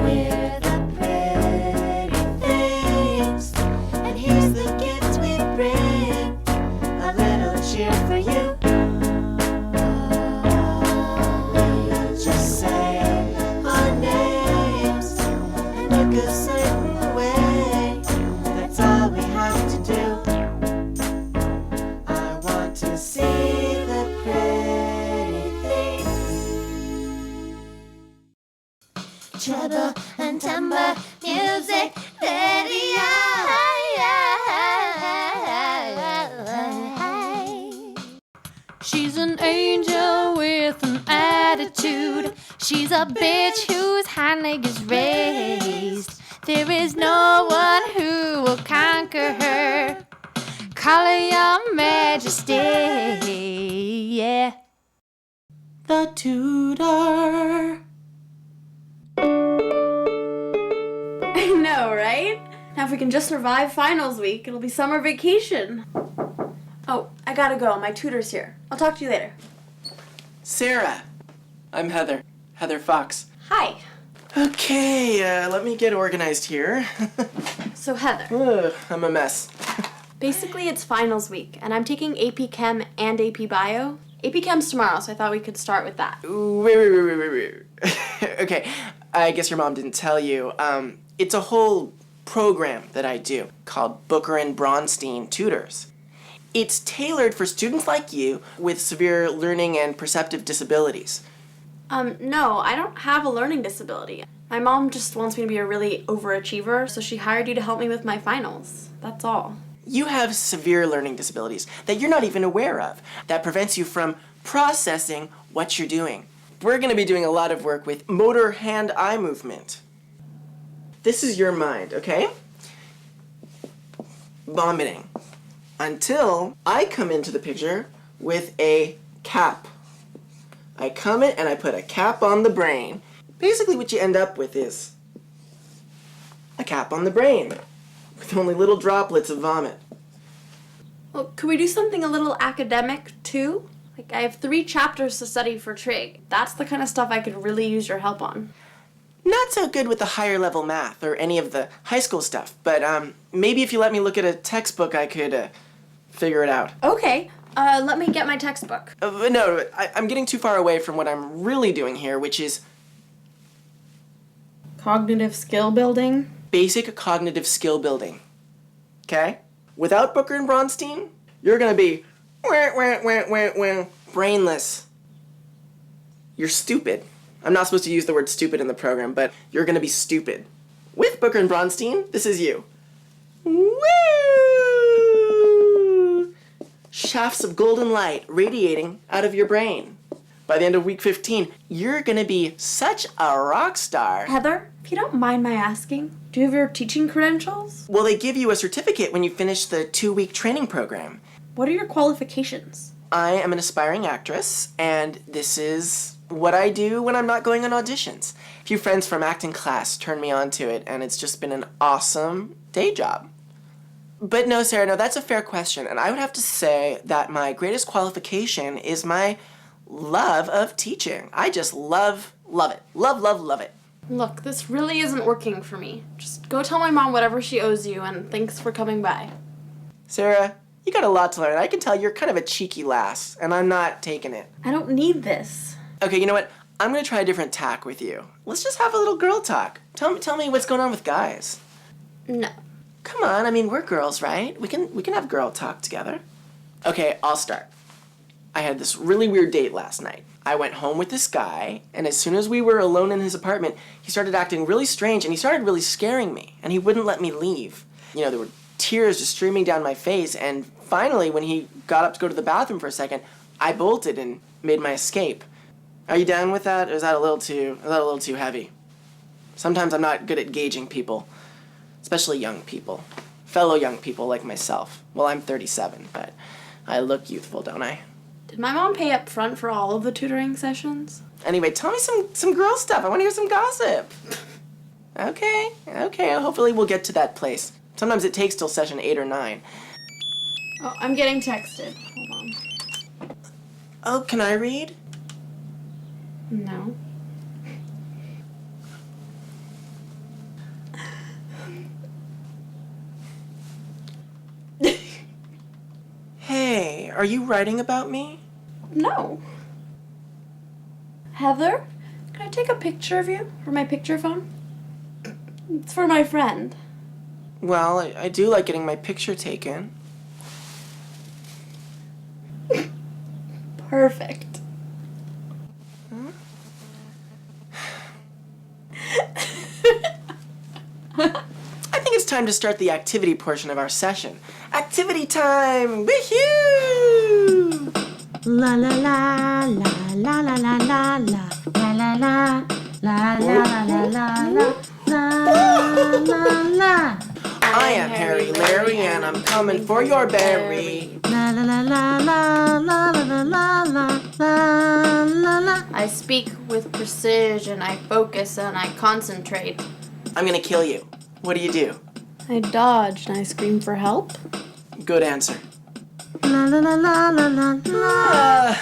We're the pretty things, and here's the gift we bring, a little cheer for you. We just say our names and look a certain way. That's all we have to do. I want to see the pretty things. Treble and timbre, music, radio. She's an angel with an attitude. She's a bitch whose hind leg is raised. There is no one who will conquer her. Call her your majesty, yeah. The Tutor. I know, right? Now if we can just survive finals week, it'll be summer vacation. Oh, I gotta go. My tutor's here. I'll talk to you later. Sarah. I'm Heather. Heather Fox. Hi. Okay, let me get organized here. So Heather, Ugh, I'm a mess. basically it's finals week, and I'm taking AP Chem and AP Bio. AP Chem's tomorrow, so I thought we could start with that. Wait. Okay, I guess your mom didn't tell you. It's a whole program that I do called Booker and Bronstein Tutors. It's tailored for students like you with severe learning and perceptive disabilities. No, I don't have a learning disability. My mom just wants me to be a really overachiever, so she hired you to help me with my finals. That's all. You have severe learning disabilities that you're not even aware of, that prevents you from processing what you're doing. We're going to be doing a lot of work with motor hand-eye movement. This is your mind, okay? Vomiting. Until I come into the picture with a cap. I come in and I put a cap on the brain. Basically what you end up with is a cap on the brain with only little droplets of vomit. Well, could we do something a little academic, too? Like, I have 3 chapters to study for trig. That's the kind of stuff I could really use your help on. Not so good with the higher level math or any of the high school stuff, but maybe if you let me look at a textbook I could figure it out. Okay, let me get my textbook. No, I'm getting too far away from what I'm really doing here, which is Cognitive skill building? basic cognitive skill building. Okay? Without Booker and Bronstein, you're gonna be brainless. You're stupid. I'm not supposed to use the word stupid in the program, but you're gonna be stupid. With Booker and Bronstein, this is you. Woo! Shafts of golden light radiating out of your brain. By the end of week 15, you're gonna be such a rock star. Heather, if you don't mind my asking, do you have your teaching credentials? Well, they give you a certificate when you finish the 2-week training program. What are your qualifications? I am an aspiring actress, and this is what I do when I'm not going on auditions. A few friends from acting class turned me on to it, and it's just been an awesome day job. But no, Sarah, no, that's a fair question, and I would have to say that my greatest qualification is my love of teaching. I just love it. Love it. Look, this really isn't working for me. Just go tell my mom whatever she owes you, and thanks for coming by. Sarah, you got a lot to learn. I can tell you're kind of a cheeky lass, and I'm not taking it. I don't need this. Okay, you know what? I'm gonna try a different tack with you. Let's just have a little girl talk. Tell me what's going on with guys. No. Come on, I mean, we're girls, right? We can have girl talk together. Okay, I'll start. I had this really weird date last night. I went home with this guy, and as soon as we were alone in his apartment, he started acting really strange, and he started really scaring me, and he wouldn't let me leave. You know, there were tears just streaming down my face, and finally, when he got up to go to the bathroom for a second, I bolted and made my escape. Are you down with that, or is that a little too heavy? Sometimes I'm not good at gauging people, especially young people. Fellow young people like myself. Well, I'm 37, but I look youthful, don't I? Did my mom pay up front for all of the tutoring sessions? Anyway, tell me some girl stuff. I want to hear some gossip. Okay, hopefully we'll get to that place. Sometimes it takes till session 8 or 9. Oh, I'm getting texted. Hold on. Oh, can I read? No. Are you writing about me? No. Heather, can I take a picture of you for my picture phone? It's for my friend. Well, I do like getting my picture taken. Perfect. I think it's time to start the activity portion of our session. Activity time! Woohoo! La la la la la la la la la la la la la la la la la la. I am Harry Larry and I'm coming for your berry. La la la la la la la la la la la la. I speak with precision, I focus and I concentrate. I'm gonna kill you. What do you do? I dodge and I scream for help. Good answer. La la la la la la la.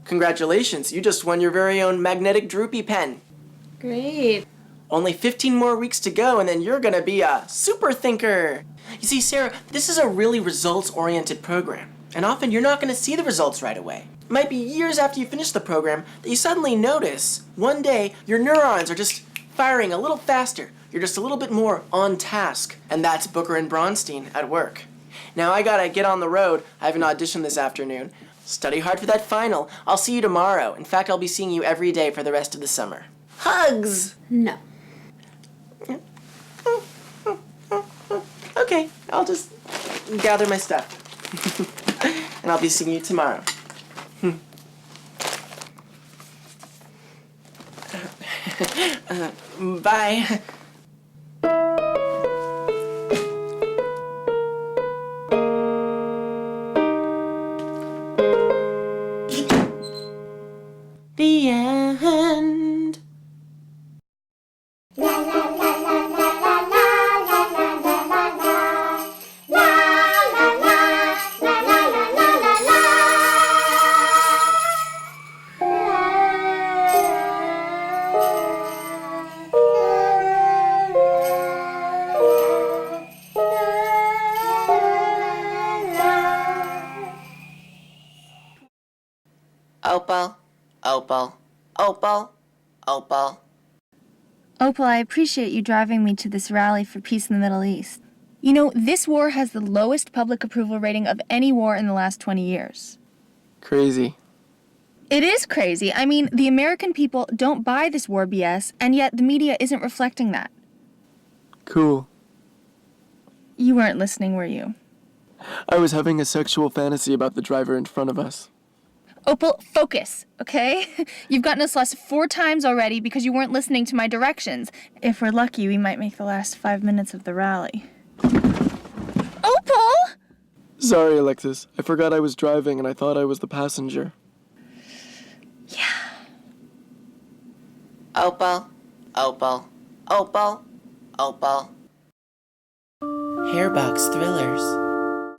Congratulations, you just won your very own magnetic droopy pen. Great. Only 15 more weeks to go and then you're gonna be a super thinker. You see, Sarah, this is a really results-oriented program. And often you're not gonna see the results right away. It might be years after you finish the program that you suddenly notice one day your neurons are just firing a little faster. You're just a little bit more on task. And that's Booker and Bronstein at work. Now I gotta get on the road. I have an audition this afternoon. Study hard for that final. I'll see you tomorrow. In fact, I'll be seeing you every day for the rest of the summer. Hugs! No. Okay, I'll just gather my stuff. And I'll be seeing you tomorrow. Bye. The end. Opal, Opal, Opal, Opal. Opal, I appreciate you driving me to this rally for peace in the Middle East. You know, this war has the lowest public approval rating of any war in the last 20 years. Crazy. It is crazy. I mean, the American people don't buy this war BS, and yet the media isn't reflecting that. Cool. You weren't listening, were you? I was having a sexual fantasy about the driver in front of us. Opal, focus, okay? You've gotten us lost 4 times already because you weren't listening to my directions. If we're lucky, we might make the last 5 minutes of the rally. Opal! Sorry, Alexis. I forgot I was driving and I thought I was the passenger. Yeah. Opal, Opal, Opal, Opal. Hairbox Thrillers.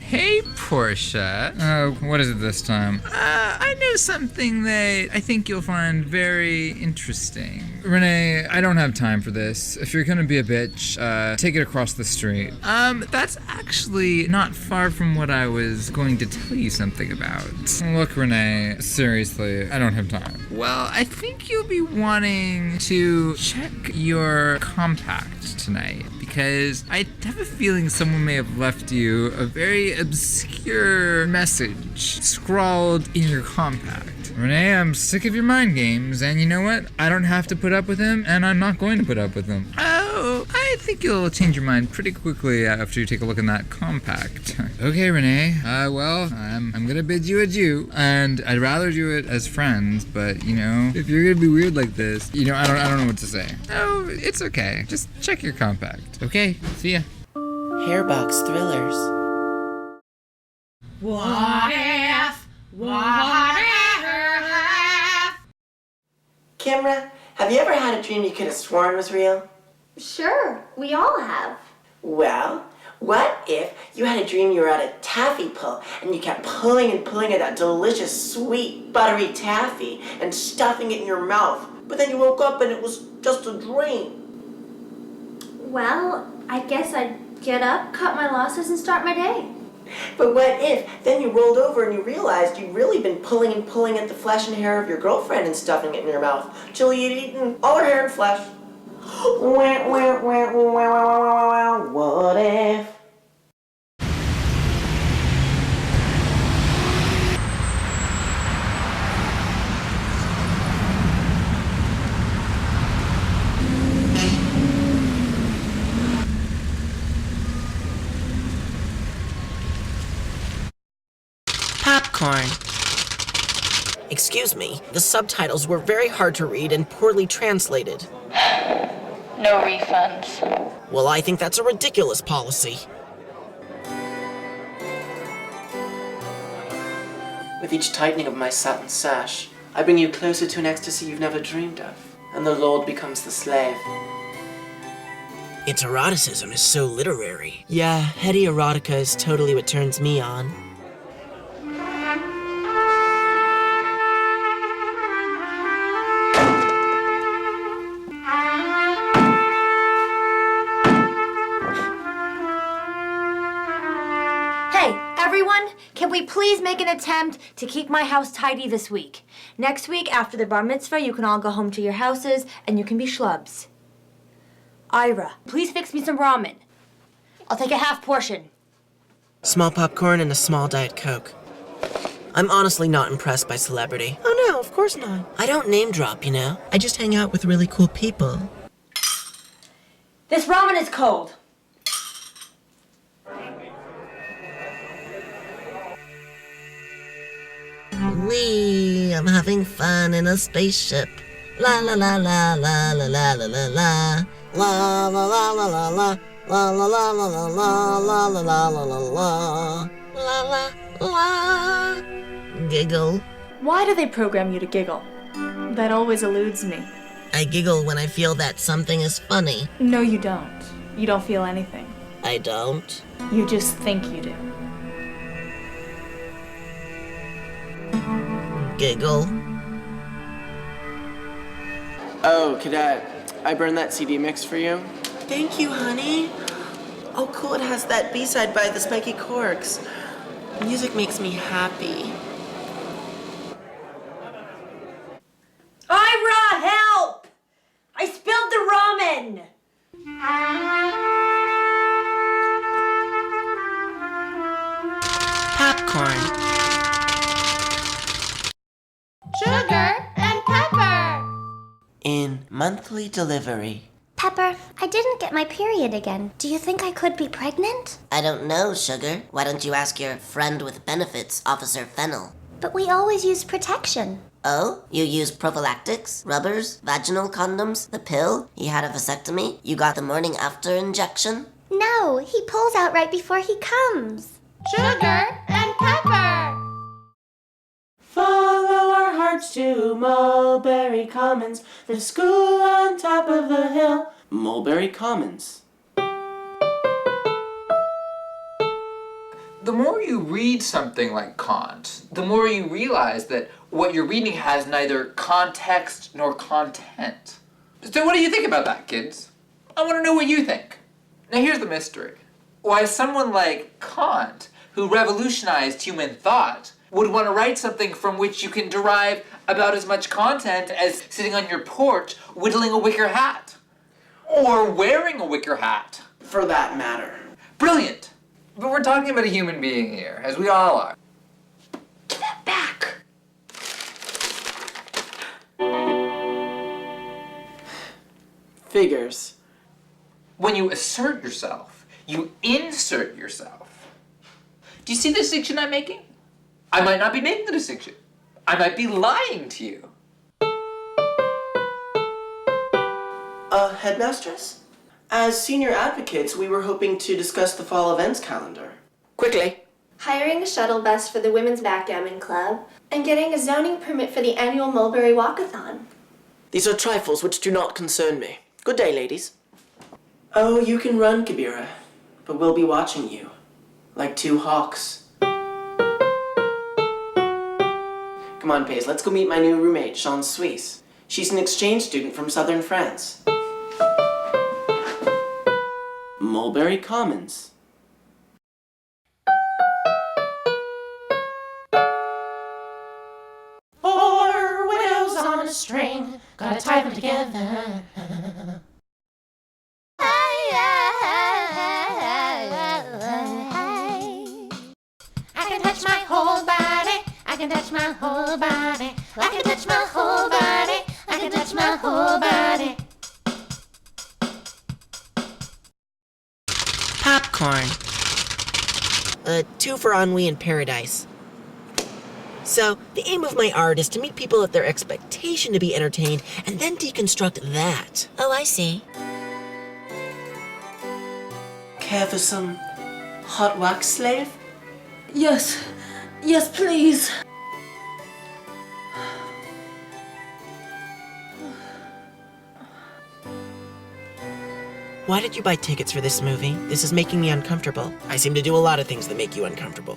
Hey, Portia. What is it this time? I know something that I think you'll find very interesting. Renee, I don't have time for this. If you're gonna be a bitch, take it across the street. That's actually not far from what I was going to tell you something about. Look, Renee, seriously, I don't have time. Well, I think you'll be wanting to check your compact tonight, because I have a feeling someone may have left you a very obscure message scrawled in your compact. Renee, I'm sick of your mind games, and you know what? I don't have to put up with him, and I'm not going to put up with him. Oh, I think you'll change your mind pretty quickly after you take a look in that compact. Okay, Renee, well, I'm gonna bid you adieu, and I'd rather do it as friends, but, you know, if you're gonna be weird like this, you know, I don't know what to say. Oh, it's okay. Just check your compact. Okay, see ya. Hairbox Thrillers. What if? Whatever if? Kimra, have you ever had a dream you could have sworn was real? Sure, we all have. Well, what if you had a dream you were at a taffy pull and you kept pulling and pulling at that delicious, sweet, buttery taffy and stuffing it in your mouth, but then you woke up and it was just a dream? Well, I guess I'd get up, cut my losses, and start my day. But what if then you rolled over and you realized you'd really been pulling and pulling at the flesh and hair of your girlfriend and stuffing it in your mouth till you'd eaten all her hair and flesh? What if? Popcorn. Excuse me, the subtitles were very hard to read and poorly translated. No refunds. Well, I think that's a ridiculous policy. With each tightening of my satin sash, I bring you closer to an ecstasy you've never dreamed of, and the Lord becomes the slave. Its eroticism is so literary. Yeah, heady erotica is totally what turns me on. Everyone, can we please make an attempt to keep my house tidy this week? Next week, after the bar mitzvah, you can all go home to your houses and you can be schlubs. Ira, please fix me some ramen. I'll take a half portion. Small popcorn and a small Diet Coke. I'm honestly not impressed by celebrity. Oh no, of course not. I don't name drop, you know. I just hang out with really cool people. This ramen is cold. Wee, I'm having fun in a spaceship. La la la la la la la la la la. La la la la la la. La la la la la la la la la la la la. La la la. Giggle. Why do they program you to giggle? That always eludes me. I giggle when I feel that something is funny. No, you don't. You don't feel anything. I don't. You just think you do. Giggle. Oh, Cadet, I burned that CD mix for you. Thank you, honey. Oh, cool, it has that B-side by the Spiky Corks. Music makes me happy. Ira, help! I spilled the ramen! Popcorn. Sugar and pepper. In monthly delivery. Pepper, I didn't get my period again. Do you think I could be pregnant? I don't know, Sugar. Why don't you ask your friend with benefits, Officer Fennel? But we always use protection. Oh? You use prophylactics? Rubbers? Vaginal condoms? The pill? He had a vasectomy? You got the morning after injection? No, he pulls out right before he comes. Sugar and pepper. Follow our hearts to Mulberry Commons, the school on top of the hill. Mulberry Commons. The more you read something like Kant, the more you realize that what you're reading has neither context nor content. So what do you think about that, kids? I want to know what you think. Now here's the mystery. Why someone like Kant, who revolutionized human thought, would want to write something from which you can derive about as much content as sitting on your porch whittling a wicker hat. Or wearing a wicker hat. For that matter. Brilliant! But we're talking about a human being here, as we all are. Give that back! Figures. When you assert yourself, you insert yourself. Do you see the distinction I'm making? I might not be making the distinction. I might be lying to you. Headmistress? As senior advocates, we were hoping to discuss the fall events calendar. Quickly. Hiring a shuttle bus for the Women's Backgammon Club, and getting a zoning permit for the annual Mulberry Walkathon. These are trifles which do not concern me. Good day, ladies. Oh, you can run, Kabira, but we'll be watching you, like two hawks. Come on, Paige, let's go meet my new roommate, Sean Suisse. She's an exchange student from southern France. Mulberry Commons. Gotta tie them together. I can touch my whole body. I can touch my whole body. I can touch my whole body. I can touch my whole body. Popcorn. 2 for ennui in paradise. So, the aim of my art is to meet people at their expectation to be entertained and then deconstruct that. Oh, I see. Care for some hot wax, slave? Yes. Yes, please. Why did you buy tickets for this movie? This is making me uncomfortable. I seem to do a lot of things that make you uncomfortable.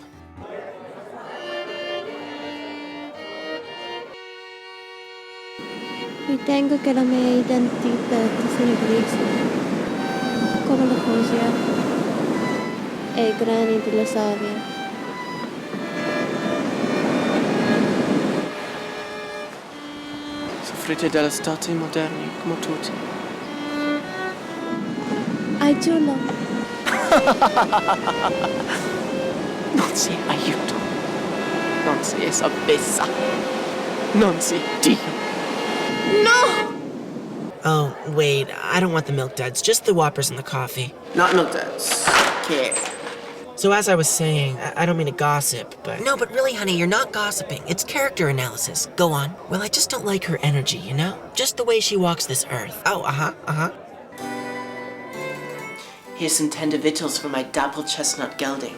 Ritengo che la mia identità è segreta, come la poesia e i grani della sabbia. Soffrite delle stati moderni, come tutti. Ai giuro. Non si aiuto. Non si sapessa. Non si Dio. No! Oh, wait, I don't want the milk duds, just the Whoppers and the coffee. Not milk duds. Okay. So as I was saying, I don't mean to gossip, but... No, but really, honey, you're not gossiping. It's character analysis. Go on. Well, I just don't like her energy, you know? Just the way she walks this earth. Oh, uh-huh. Here's some tender victuals for my dapple chestnut gelding.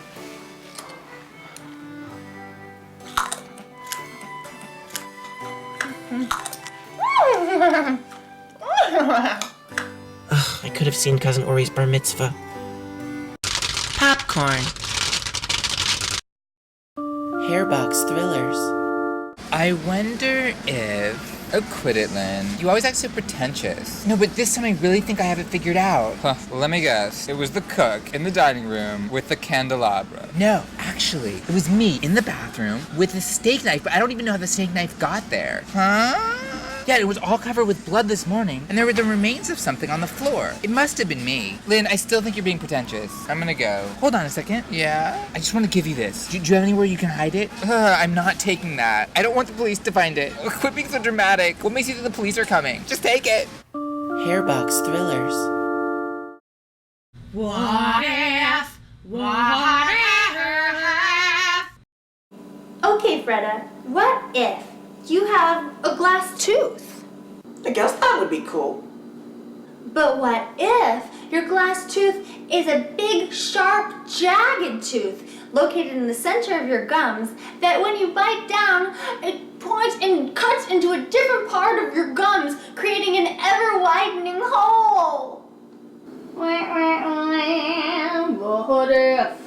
Ugh, I could have seen Cousin Ori's bar mitzvah. Popcorn. Hairbox thrillers. I wonder if... Oh, quit it, Lynn. You always act so pretentious. No, but this time I really think I have it figured out. Huh, let me guess. It was the cook in the dining room with the candelabra. No, actually, it was me in the bathroom with a steak knife, but I don't even know how the steak knife got there. Huh? Yeah, it was all covered with blood this morning, and there were the remains of something on the floor. It must have been me. Lynn, I still think you're being pretentious. I'm gonna go. Hold on a second. Yeah? I just want to give you this. Do you have anywhere you can hide it? I'm not taking that. I don't want the police to find it. Quit being so dramatic. What makes you think the police are coming? Just take it. Hairbox thrillers. What if? What if? Okay, Freda, what if you have a glass tooth? I guess that would be cool. But what if your glass tooth is a big, sharp, jagged tooth located in the center of your gums that when you bite down, it points and cuts into a different part of your gums, creating an ever-widening hole? What if?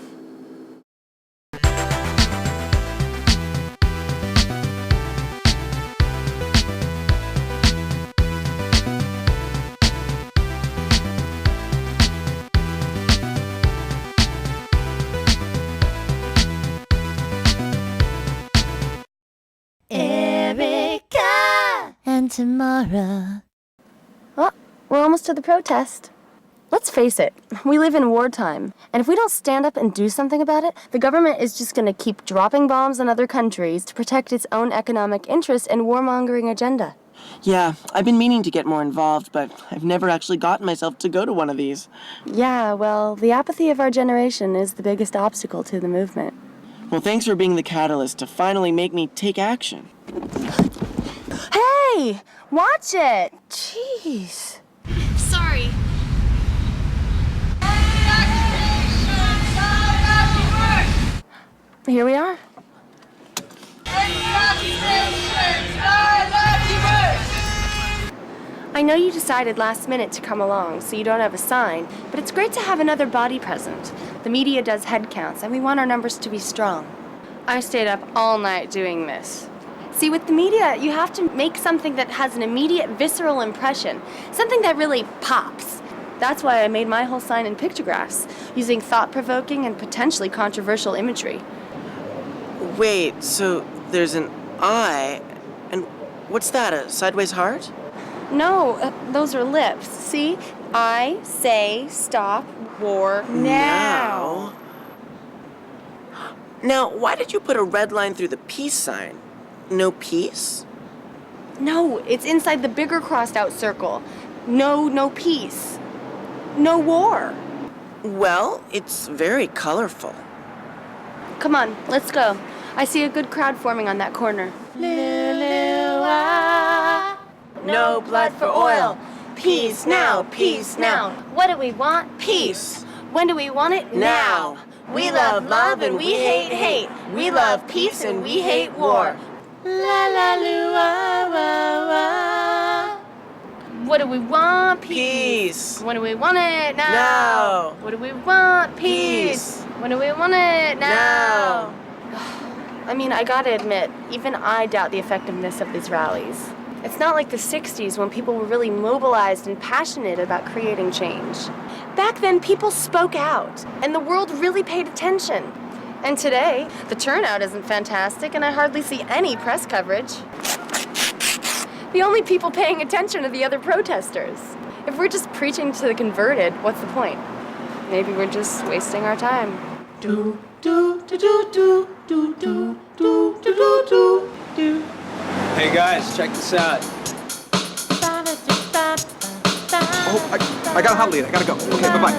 Erica and Tamara. Well, we're almost to the protest. Let's face it, we live in wartime, and if we don't stand up and do something about it, the government is just going to keep dropping bombs on other countries to protect its own economic interests and warmongering agenda. Yeah, I've been meaning to get more involved, but I've never actually gotten myself to go to one of these. Yeah, well, the apathy of our generation is the biggest obstacle to the movement. Well, thanks for being the catalyst to finally make me take action. Hey! Watch it! Jeez. Sorry. Here we are. I know you decided last minute to come along, so you don't have a sign, but it's great to have another body present. The media does head counts, and we want our numbers to be strong. I stayed up all night doing this. See, with the media, you have to make something that has an immediate visceral impression, something that really pops. That's why I made my whole sign in pictographs, using thought-provoking and potentially controversial imagery. Wait, so there's an eye, and what's that, a sideways heart? No, those are lips. See? I say stop war now. Now, why did you put a red line through the peace sign? No peace? No, it's inside the bigger crossed out circle. No peace. No war. Well, it's very colorful. Come on, let's go. I see a good crowd forming on that corner. No blood for oil. Peace now, peace now. What do we want? Peace. When do we want it? Now. We love love and we hate hate. We love peace and we hate war. La la lu wah wah wah. What do we want? Peace. When do we want it? Now. Now. What do we want? Peace. When do we want it? Now. I mean, I gotta admit, even I doubt the effectiveness of these rallies. It's not like the 60s when people were really mobilized and passionate about creating change. Back then, people spoke out, and the world really paid attention. And today, the turnout isn't fantastic, and I hardly see any press coverage. The only people paying attention are the other protesters. If we're just preaching to the converted, what's the point? Maybe we're just wasting our time. Hey guys, check this out. Oh, I got a hot lead. I gotta go. Okay, bye-bye.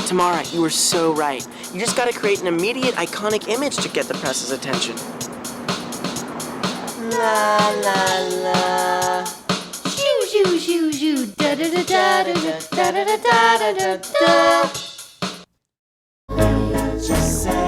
Tamara, you were so right. You just gotta create an immediate, iconic image to get the press's attention. La la la. Shoo shoo shoo shoo da da da da da da da da da da da. Just say